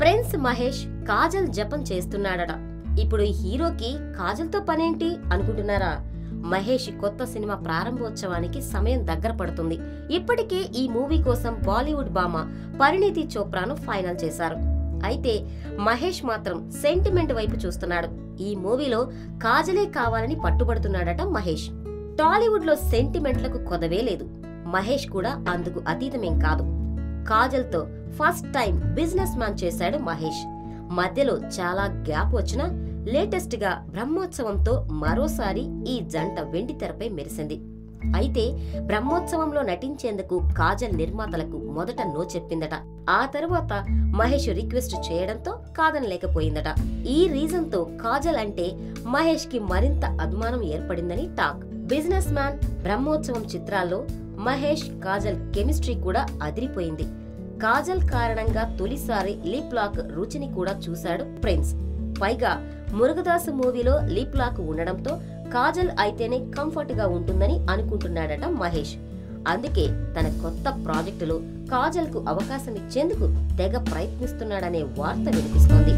Prince Mahesh Kajal జపం చేస్తున్నాడట. ఇప్పుడు ఈ హీరోకి కాజల్తో పనేంటి అనుకుంటున్నారా? మహేష్ కొత్త సినిమా ప్రారంభోత్సవానికి సమయం దగ్గర పడుతుంది. ఇప్పటికే ఈ మూవీ కోసం బాలీవుడ్ భామ పరిణీతి చోప్రాను ఫైనల్ చేశారు. అయితే మహేష్ మాత్రం సెంటిమెంట్ వైపు చూస్తున్నాడు. ఈ మూవీలో కాజలే కావాలని పట్టుబడుతున్నాడట మహేష్. టాలీవుడ్ లో సెంటిమెంట్లకు కొదవే లేదు. మహేష్ కూడా అందుకు అతీతమేం కాదు. కాజల్తో ఫస్ట్ టైం బిజినెస్ మ్యాన్ చేశాడు మహేష్. మధ్యలో చాలా గ్యాప్ వచ్చినా లేటెస్ట్ గా బ్రహ్మోత్సవంతో మరోసారి ఈ జంట వెండి తెరపై మెరిసింది. అయితే బ్రహ్మోత్సవంలో నటించేందుకు కాజల్ నిర్మాతలకు మొదట నో చెప్పిందట. ఆ తరువాత మహేష్ రిక్వెస్ట్ చేయడంతో కాదనలేకపోయిందట. ఈ రీజన్ తో కాజల్ అంటే మహేష్ కి మరింత అభిమానం ఏర్పడిందని టాక్. బిజినెస్ మ్యాన్, బ్రహ్మోత్సవం చిత్రాల్లో మహేష్ కాజల్ కెమిస్ట్రీ కూడా అదిరిపోయింది. కాజల్ కారణంగా తొలిసారి లిప్ లాక్ రుచిని కూడా చూశాడు ప్రిన్స్. పైగా మురుగదాసు మూవీలో లిప్ లాక్ ఉండడంతో కాజల్ అయితేనే కంఫర్ట్ గా ఉంటుందని అనుకుంటున్నాడట మహేష్. అందుకే తన కొత్త ప్రాజెక్టులో కాజల్ కు అవకాశం ఇచ్చేందుకు తెగ ప్రయత్నిస్తున్నాడనే వార్త వినిపిస్తోంది.